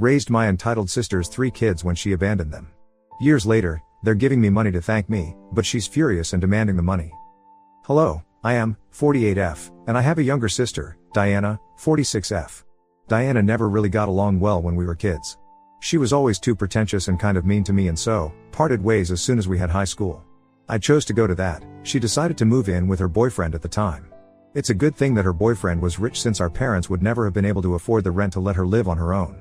Raised my entitled sister's 3 kids when she abandoned them. Years later, they're giving me money to thank me, but she's furious and demanding the money. Hello, I am 48F, and I have a younger sister, Diana, 46F. Diana never really got along well when we were kids. She was always too pretentious and kind of mean to me, and so, parted ways as soon as we had high school. I chose to go to that. She decided to move in with her boyfriend at the time. It's a good thing that her boyfriend was rich, since our parents would never have been able to afford the rent to let her live on her own.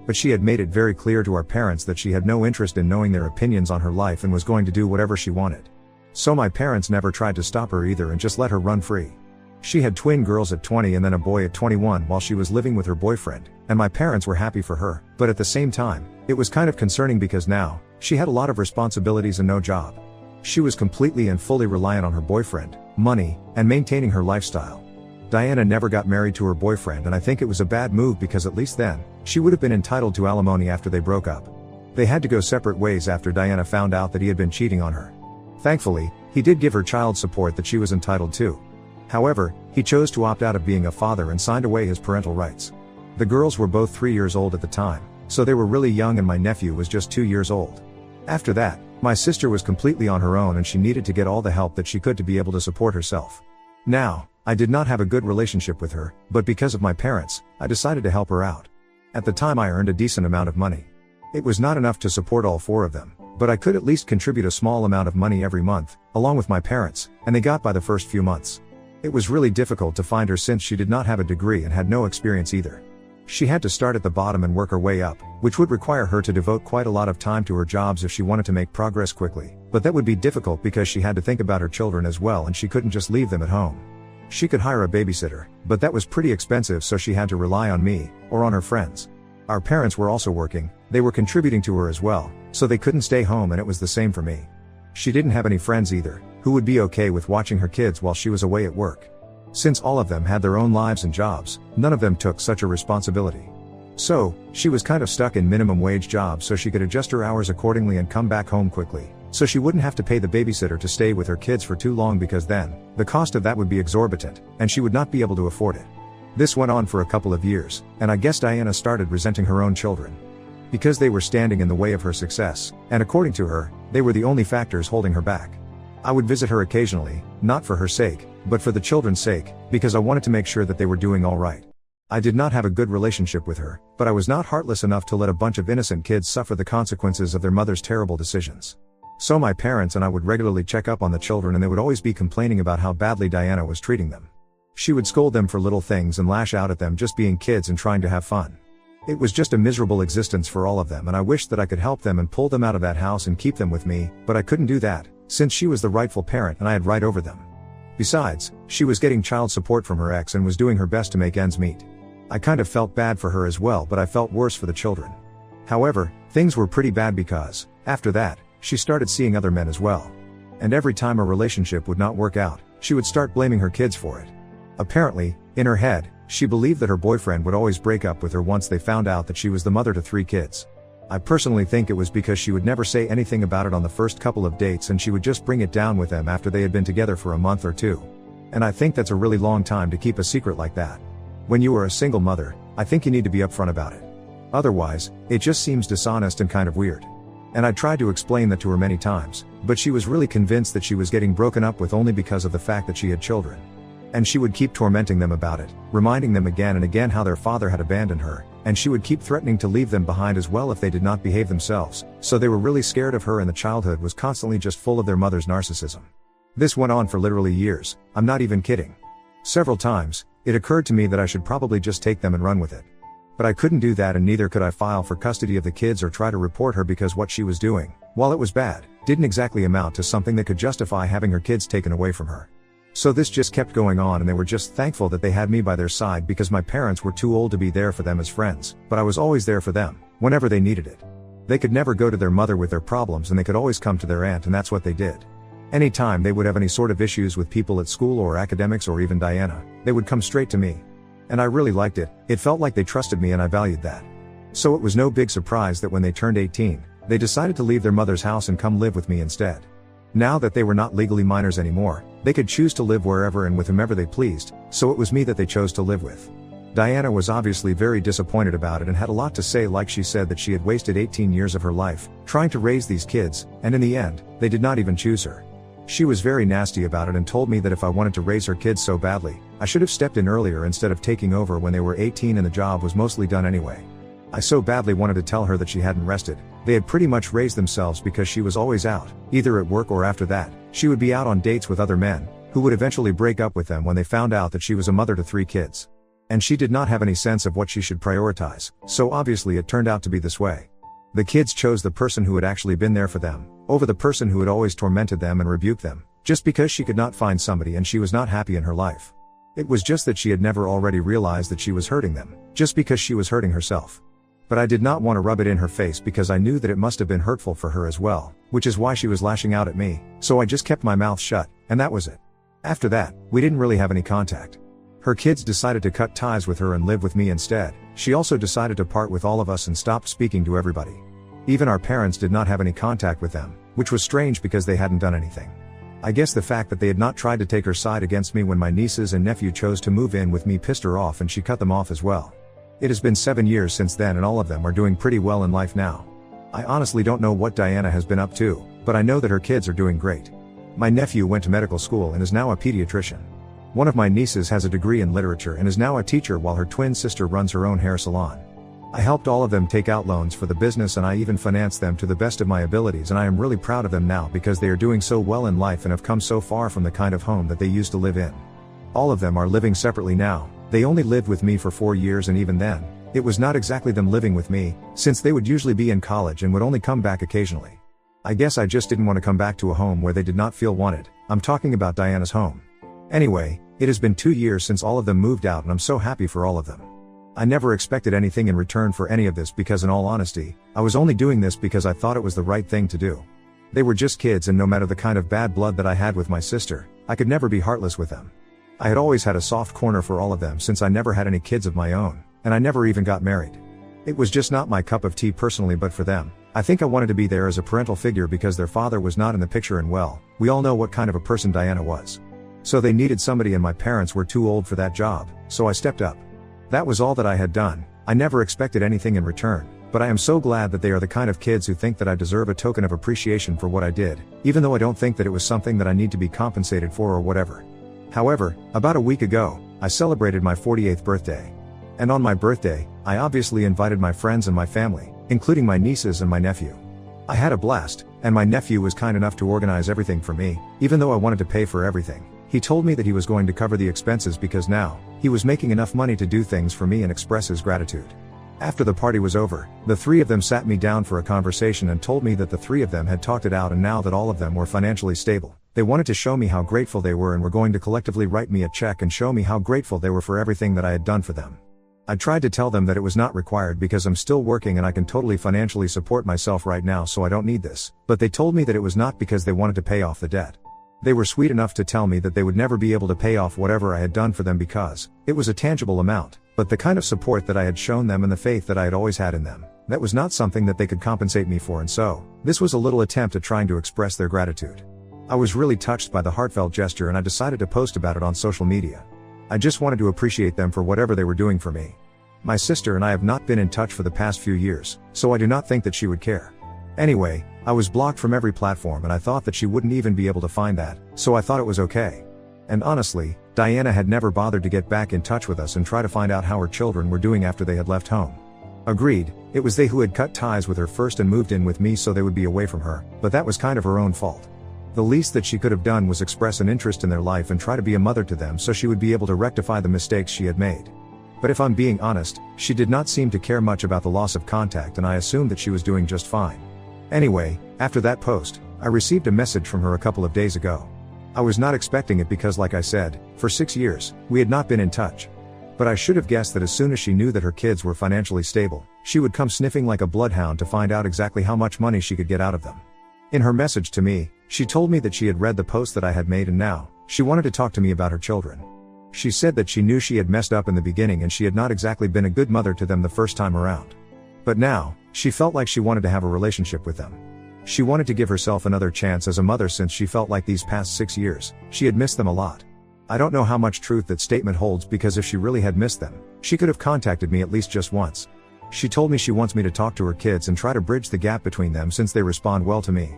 But she had made it very clear to our parents that she had no interest in knowing their opinions on her life and was going to do whatever she wanted. So my parents never tried to stop her either and just let her run free. She had twin girls at 20 and then a boy at 21 while she was living with her boyfriend, and my parents were happy for her, but at the same time, it was kind of concerning because now, she had a lot of responsibilities and no job. She was completely and fully reliant on her boyfriend, money, and maintaining her lifestyle. Diana never got married to her boyfriend, and I think it was a bad move because at least then, she would have been entitled to alimony after they broke up. They had to go separate ways after Diana found out that he had been cheating on her. Thankfully, he did give her child support that she was entitled to. However, he chose to opt out of being a father and signed away his parental rights. The girls were both 3 years old at the time, so they were really young, and my nephew was just 2 years old. After that, my sister was completely on her own and she needed to get all the help that she could to be able to support herself. Now, I did not have a good relationship with her, but because of my parents, I decided to help her out. At the time I earned a decent amount of money. It was not enough to support all 4 of them, but I could at least contribute a small amount of money every month, along with my parents, and they got by the first few months. It was really difficult to find her since she did not have a degree and had no experience either. She had to start at the bottom and work her way up, which would require her to devote quite a lot of time to her jobs if she wanted to make progress quickly, but that would be difficult because she had to think about her children as well and she couldn't just leave them at home. She could hire a babysitter, but that was pretty expensive, so she had to rely on me, or on her friends. Our parents were also working, they were contributing to her as well, so they couldn't stay home, and it was the same for me. She didn't have any friends either, who would be okay with watching her kids while she was away at work. Since all of them had their own lives and jobs, none of them took such a responsibility. So, she was kind of stuck in minimum wage jobs so she could adjust her hours accordingly and come back home quickly, so she wouldn't have to pay the babysitter to stay with her kids for too long, because then, the cost of that would be exorbitant, and she would not be able to afford it. This went on for a couple of years, and I guess Diana started resenting her own children. Because they were standing in the way of her success, and according to her, they were the only factors holding her back. I would visit her occasionally, not for her sake, but for the children's sake, because I wanted to make sure that they were doing all right. I did not have a good relationship with her, but I was not heartless enough to let a bunch of innocent kids suffer the consequences of their mother's terrible decisions. So my parents and I would regularly check up on the children, and they would always be complaining about how badly Diana was treating them. She would scold them for little things and lash out at them just being kids and trying to have fun. It was just a miserable existence for all of them, and I wished that I could help them and pull them out of that house and keep them with me, but I couldn't do that, since she was the rightful parent and I had right over them. Besides, she was getting child support from her ex and was doing her best to make ends meet. I kind of felt bad for her as well, but I felt worse for the children. However, things were pretty bad because, after that, she started seeing other men as well. And every time a relationship would not work out, she would start blaming her kids for it. Apparently, in her head, she believed that her boyfriend would always break up with her once they found out that she was the mother to 3 kids. I personally think it was because she would never say anything about it on the first couple of dates, and she would just bring it down with them after they had been together for a month or 2. And I think that's a really long time to keep a secret like that. When you are a single mother, I think you need to be upfront about it. Otherwise, it just seems dishonest and kind of weird. And I tried to explain that to her many times, but she was really convinced that she was getting broken up with only because of the fact that she had children. And she would keep tormenting them about it, reminding them again and again how their father had abandoned her, and she would keep threatening to leave them behind as well if they did not behave themselves, so they were really scared of her, and the childhood was constantly just full of their mother's narcissism. This went on for literally years, I'm not even kidding. Several times, it occurred to me that I should probably just take them and run with it. But I couldn't do that, and neither could I file for custody of the kids or try to report her, because what she was doing, while it was bad, didn't exactly amount to something that could justify having her kids taken away from her. So this just kept going on, and they were just thankful that they had me by their side, because my parents were too old to be there for them as friends, but I was always there for them, whenever they needed it. They could never go to their mother with their problems, and they could always come to their aunt, and that's what they did. Anytime they would have any sort of issues with people at school or academics or even Diana, they would come straight to me. And I really liked it. It felt like they trusted me, and I valued that. So it was no big surprise that when they turned 18, they decided to leave their mother's house and come live with me instead. Now that they were not legally minors anymore, they could choose to live wherever and with whomever they pleased, so it was me that they chose to live with. Diana was obviously very disappointed about it and had a lot to say, like she said that she had wasted 18 years of her life trying to raise these kids, and in the end, they did not even choose her. She was very nasty about it and told me that if I wanted to raise her kids so badly, I should have stepped in earlier instead of taking over when they were 18 and the job was mostly done anyway. I so badly wanted to tell her that she hadn't rested. They had pretty much raised themselves because she was always out, either at work or after that. She would be out on dates with other men, who would eventually break up with them when they found out that she was a mother to 3 kids. And she did not have any sense of what she should prioritize, so obviously it turned out to be this way. The kids chose the person who had actually been there for them, over the person who had always tormented them and rebuked them, just because she could not find somebody and she was not happy in her life. It was just that she had never already realized that she was hurting them, just because she was hurting herself. But I did not want to rub it in her face because I knew that it must have been hurtful for her as well, which is why she was lashing out at me, so I just kept my mouth shut, and that was it. After that, we didn't really have any contact. Her kids decided to cut ties with her and live with me instead. She also decided to part with all of us and stopped speaking to everybody. Even our parents did not have any contact with them, which was strange because they hadn't done anything. I guess the fact that they had not tried to take her side against me when my nieces and nephew chose to move in with me pissed her off, and she cut them off as well. It has been 7 years since then and all of them are doing pretty well in life now. I honestly don't know what Diana has been up to, but I know that her kids are doing great. My nephew went to medical school and is now a pediatrician. One of my nieces has a degree in literature and is now a teacher, while her twin sister runs her own hair salon. I helped all of them take out loans for the business and I even financed them to the best of my abilities, and I am really proud of them now because they are doing so well in life and have come so far from the kind of home that they used to live in. All of them are living separately now. They only lived with me for 4 years, and even then, it was not exactly them living with me, since they would usually be in college and would only come back occasionally. I guess I just didn't want to come back to a home where they did not feel wanted. I'm talking about Diana's home. Anyway, it has been 2 years since all of them moved out and I'm so happy for all of them. I never expected anything in return for any of this because in all honesty, I was only doing this because I thought it was the right thing to do. They were just kids, and no matter the kind of bad blood that I had with my sister, I could never be heartless with them. I had always had a soft corner for all of them since I never had any kids of my own, and I never even got married. It was just not my cup of tea personally, but for them, I think I wanted to be there as a parental figure because their father was not in the picture, and well, we all know what kind of a person Diana was. So they needed somebody and my parents were too old for that job, so I stepped up. That was all that I had done. I never expected anything in return, but I am so glad that they are the kind of kids who think that I deserve a token of appreciation for what I did, even though I don't think that it was something that I need to be compensated for or whatever. However, about a week ago, I celebrated my 48th birthday. And on my birthday, I obviously invited my friends and my family, including my nieces and my nephew. I had a blast, and my nephew was kind enough to organize everything for me, even though I wanted to pay for everything. He told me that he was going to cover the expenses because now, he was making enough money to do things for me and express his gratitude. After the party was over, the 3 of them sat me down for a conversation and told me that the 3 of them had talked it out, and now that all of them were financially stable, they wanted to show me how grateful they were and were going to collectively write me a check and show me how grateful they were for everything that I had done for them. I tried to tell them that it was not required because I'm still working and I can totally financially support myself right now, so I don't need this, but they told me that it was not because they wanted to pay off the debt. They were sweet enough to tell me that they would never be able to pay off whatever I had done for them because it was a tangible amount, but the kind of support that I had shown them and the faith that I had always had in them, that was not something that they could compensate me for, and so, this was a little attempt at trying to express their gratitude. I was really touched by the heartfelt gesture and I decided to post about it on social media. I just wanted to appreciate them for whatever they were doing for me. My sister and I have not been in touch for the past few years, so I do not think that she would care. Anyway, I was blocked from every platform and I thought that she wouldn't even be able to find that, so I thought it was okay. And honestly, Diana had never bothered to get back in touch with us and try to find out how her children were doing after they had left home. Agreed, it was they who had cut ties with her first and moved in with me so they would be away from her, but that was kind of her own fault. The least that she could have done was express an interest in their life and try to be a mother to them so she would be able to rectify the mistakes she had made. But if I'm being honest, she did not seem to care much about the loss of contact and I assumed that she was doing just fine. Anyway, after that post, I received a message from her a couple of days ago. I was not expecting it because, like I said, for 6 years, we had not been in touch. But I should have guessed that as soon as she knew that her kids were financially stable, she would come sniffing like a bloodhound to find out exactly how much money she could get out of them. In her message to me, she told me that she had read the post that I had made and now, she wanted to talk to me about her children. She said that she knew she had messed up in the beginning and she had not exactly been a good mother to them the first time around. But now, she felt like she wanted to have a relationship with them. She wanted to give herself another chance as a mother since she felt like these past 6 years, she had missed them a lot. I don't know how much truth that statement holds because if she really had missed them, she could have contacted me at least just once. She told me she wants me to talk to her kids and try to bridge the gap between them since they respond well to me.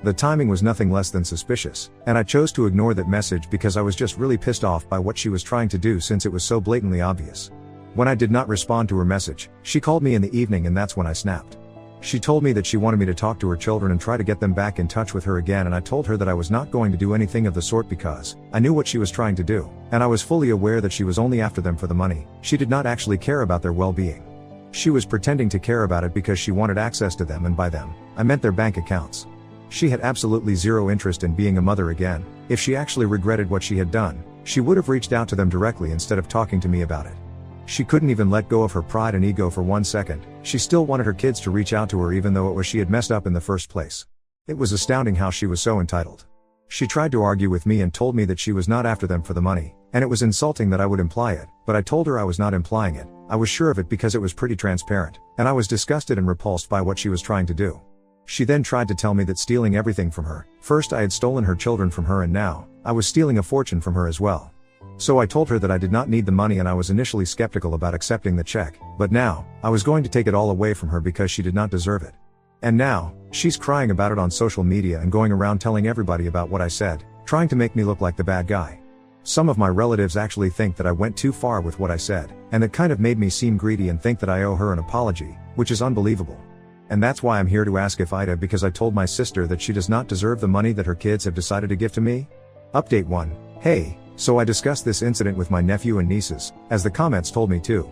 The timing was nothing less than suspicious, and I chose to ignore that message because I was just really pissed off by what she was trying to do since it was so blatantly obvious. When I did not respond to her message, she called me in the evening and that's when I snapped. She told me that she wanted me to talk to her children and try to get them back in touch with her again, and I told her that I was not going to do anything of the sort because I knew what she was trying to do, and I was fully aware that she was only after them for the money. She did not actually care about their well-being. She was pretending to care about it because she wanted access to them, and by them, I meant their bank accounts. She had absolutely zero interest in being a mother again. If she actually regretted what she had done, she would have reached out to them directly instead of talking to me about it. She couldn't even let go of her pride and ego for 1 second. She still wanted her kids to reach out to her even though it was she had messed up in the first place. It was astounding how she was so entitled. She tried to argue with me and told me that she was not after them for the money, and it was insulting that I would imply it, but I told her I was not implying it. I was sure of it because it was pretty transparent, and I was disgusted and repulsed by what she was trying to do. She then tried to tell me that stealing everything from her, first I had stolen her children from her and now, I was stealing a fortune from her as well. So I told her that I did not need the money and I was initially skeptical about accepting the check, but now, I was going to take it all away from her because she did not deserve it. And now, she's crying about it on social media and going around telling everybody about what I said, trying to make me look like the bad guy. Some of my relatives actually think that I went too far with what I said, and it kind of made me seem greedy and think that I owe her an apology, which is unbelievable. And that's why I'm here to ask if Ida, because I told my sister that she does not deserve the money that her kids have decided to give to me. Update 1. Hey, so I discussed this incident with my nephew and nieces, as the comments told me to.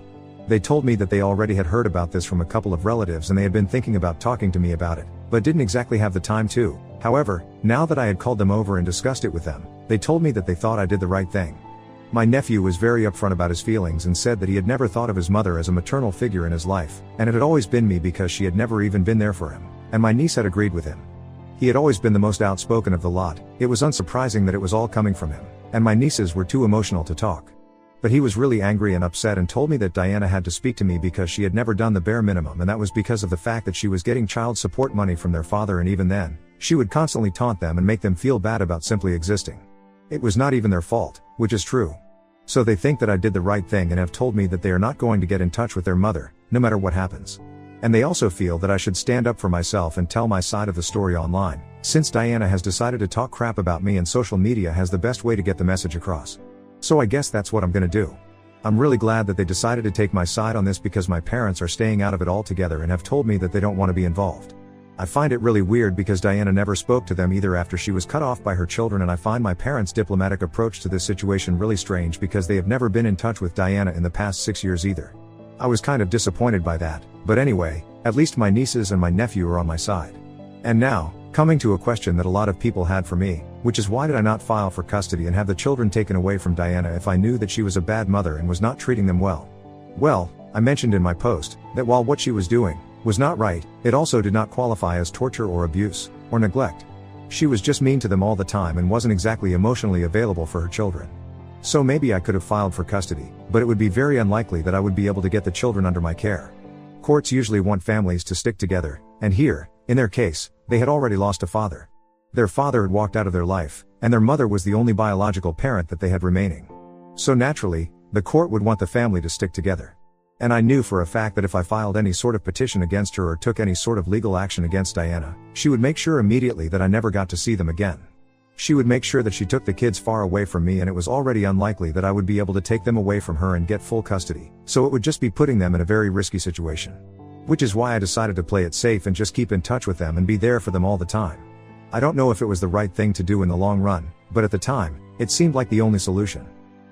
They told me that they already had heard about this from a couple of relatives and they had been thinking about talking to me about it, but didn't exactly have the time to. However, now that I had called them over and discussed it with them, they told me that they thought I did the right thing. My nephew was very upfront about his feelings and said that he had never thought of his mother as a maternal figure in his life, and it had always been me because she had never even been there for him, and my niece had agreed with him. He had always been the most outspoken of the lot. It was unsurprising that it was all coming from him, and my nieces were too emotional to talk. But he was really angry and upset and told me that Diana had to speak to me because she had never done the bare minimum, and that was because of the fact that she was getting child support money from their father, and even then, she would constantly taunt them and make them feel bad about simply existing. It was not even their fault, which is true. So they think that I did the right thing and have told me that they are not going to get in touch with their mother, no matter what happens. And they also feel that I should stand up for myself and tell my side of the story online, since Diana has decided to talk crap about me and social media has the best way to get the message across. So I guess that's what I'm gonna do. I'm really glad that they decided to take my side on this because my parents are staying out of it altogether and have told me that they don't want to be involved. I find it really weird because Diana never spoke to them either after she was cut off by her children, and I find my parents' diplomatic approach to this situation really strange because they have never been in touch with Diana in the past 6 years either. I was kind of disappointed by that, but anyway, at least my nieces and my nephew are on my side. And now, coming to a question that a lot of people had for me, which is why did I not file for custody and have the children taken away from Diana if I knew that she was a bad mother and was not treating them well? Well, I mentioned in my post, that while what she was doing was not right, it also did not qualify as torture or abuse, or neglect. She was just mean to them all the time and wasn't exactly emotionally available for her children. So maybe I could have filed for custody, but it would be very unlikely that I would be able to get the children under my care. Courts usually want families to stick together, and here, in their case, they had already lost a father. Their father had walked out of their life, and their mother was the only biological parent that they had remaining. So naturally, the court would want the family to stick together. And I knew for a fact that if I filed any sort of petition against her or took any sort of legal action against Diana, she would make sure immediately that I never got to see them again. She would make sure that she took the kids far away from me, and it was already unlikely that I would be able to take them away from her and get full custody, so it would just be putting them in a very risky situation. Which is why I decided to play it safe and just keep in touch with them and be there for them all the time. I don't know if it was the right thing to do in the long run, but at the time, it seemed like the only solution.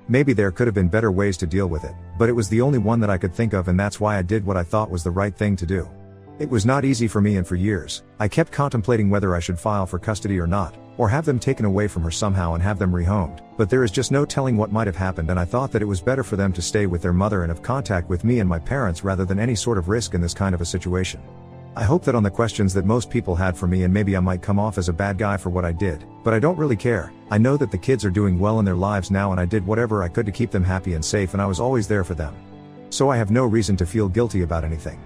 Maybe there could have been better ways to deal with it, but it was the only one that I could think of, and that's why I did what I thought was the right thing to do. It was not easy for me, and for years, I kept contemplating whether I should file for custody or not, or have them taken away from her somehow and have them rehomed, but there is just no telling what might have happened, and I thought that it was better for them to stay with their mother and have contact with me and my parents rather than any sort of risk in this kind of a situation. I hope that on the questions that most people had for me, and maybe I might come off as a bad guy for what I did, but I don't really care. I know that the kids are doing well in their lives now, and I did whatever I could to keep them happy and safe, and I was always there for them. So I have no reason to feel guilty about anything.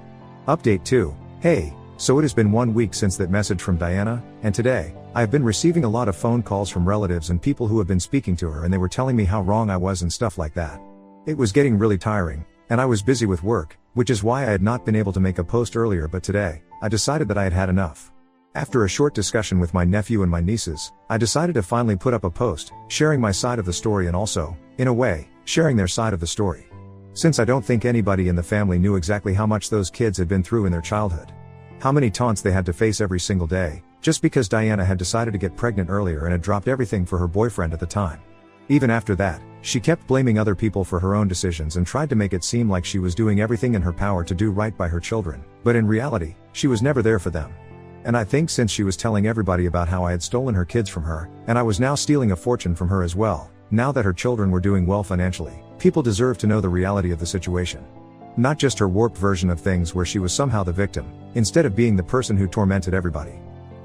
Update 2. Hey, so it has been 1 week since that message from Diana, and today, I have been receiving a lot of phone calls from relatives and people who have been speaking to her, and they were telling me how wrong I was and stuff like that. It was getting really tiring, and I was busy with work, which is why I had not been able to make a post earlier, but today, I decided that I had had enough. After a short discussion with my nephew and my nieces, I decided to finally put up a post, sharing my side of the story and also, in a way, sharing their side of the story. Since I don't think anybody in the family knew exactly how much those kids had been through in their childhood. How many taunts they had to face every single day, just because Diana had decided to get pregnant earlier and had dropped everything for her boyfriend at the time. Even after that, she kept blaming other people for her own decisions and tried to make it seem like she was doing everything in her power to do right by her children, but in reality, she was never there for them. And I think since she was telling everybody about how I had stolen her kids from her, and I was now stealing a fortune from her as well, now that her children were doing well financially, people deserve to know the reality of the situation. Not just her warped version of things where she was somehow the victim, instead of being the person who tormented everybody.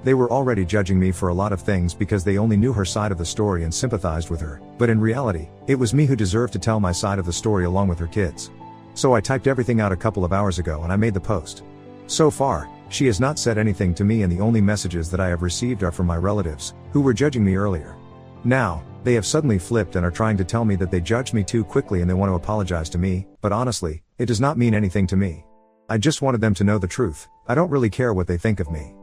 They were already judging me for a lot of things because they only knew her side of the story and sympathized with her, but in reality, it was me who deserved to tell my side of the story along with her kids. So I typed everything out a couple of hours ago and I made the post. So far, she has not said anything to me, and the only messages that I have received are from my relatives, who were judging me earlier. Now, they have suddenly flipped and are trying to tell me that they judged me too quickly and they want to apologize to me, but honestly, it does not mean anything to me. I just wanted them to know the truth. I don't really care what they think of me.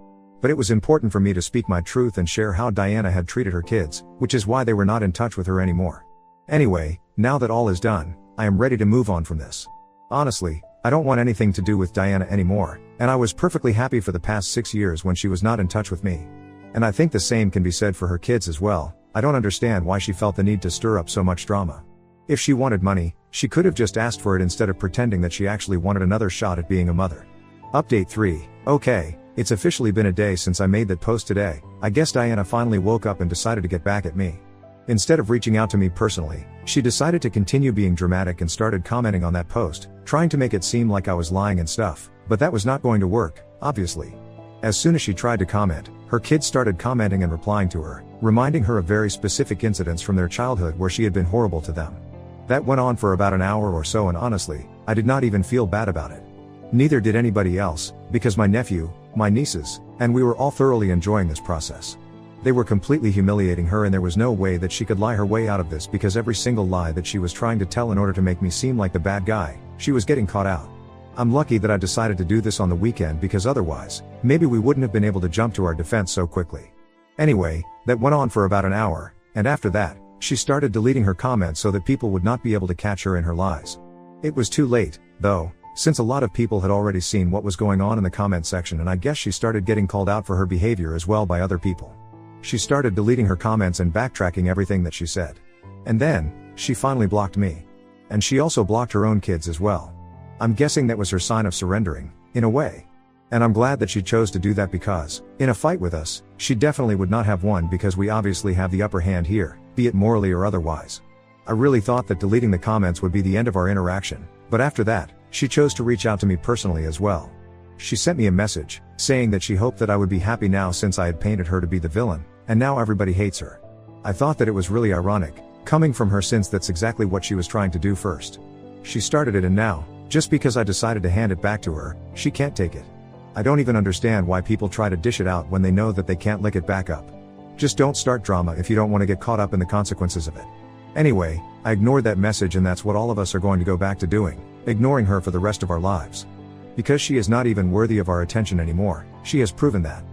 But it was important for me to speak my truth and share how Diana had treated her kids, which is why they were not in touch with her anymore. Anyway, now that all is done, I am ready to move on from this. Honestly, I don't want anything to do with Diana anymore, and I was perfectly happy for the past 6 years when she was not in touch with me. And I think the same can be said for her kids as well. I don't understand why she felt the need to stir up so much drama. If she wanted money, she could have just asked for it instead of pretending that she actually wanted another shot at being a mother. Update 3. Okay, it's officially been a day since I made that post today. I guess Diana finally woke up and decided to get back at me. Instead of reaching out to me personally, she decided to continue being dramatic and started commenting on that post, trying to make it seem like I was lying and stuff, but that was not going to work, obviously. As soon as she tried to comment, her kids started commenting and replying to her, reminding her of very specific incidents from their childhood where she had been horrible to them. That went on for about an hour or so, and honestly, I did not even feel bad about it. Neither did anybody else, because my nephew, my nieces, and we were all thoroughly enjoying this process. They were completely humiliating her, and there was no way that she could lie her way out of this, because every single lie that she was trying to tell in order to make me seem like the bad guy, she was getting caught out. I'm lucky that I decided to do this on the weekend, because otherwise, maybe we wouldn't have been able to jump to our defense so quickly. Anyway, that went on for about an hour, and after that, she started deleting her comments so that people would not be able to catch her in her lies. It was too late, though, since a lot of people had already seen what was going on in the comment section, and I guess she started getting called out for her behavior as well by other people. She started deleting her comments and backtracking everything that she said. And then, she finally blocked me. And she also blocked her own kids as well. I'm guessing that was her sign of surrendering, in a way. And I'm glad that she chose to do that, because, in a fight with us, she definitely would not have won, because we obviously have the upper hand here, be it morally or otherwise. I really thought that deleting the comments would be the end of our interaction, but after that, she chose to reach out to me personally as well. She sent me a message, saying that she hoped that I would be happy now since I had painted her to be the villain, and now everybody hates her. I thought that it was really ironic, coming from her, since that's exactly what she was trying to do first. She started it, and now, just because I decided to hand it back to her, she can't take it. I don't even understand why people try to dish it out when they know that they can't lick it back up. Just don't start drama if you don't want to get caught up in the consequences of it. Anyway, I ignored that message, and that's what all of us are going to go back to doing, ignoring her for the rest of our lives. Because she is not even worthy of our attention anymore, she has proven that.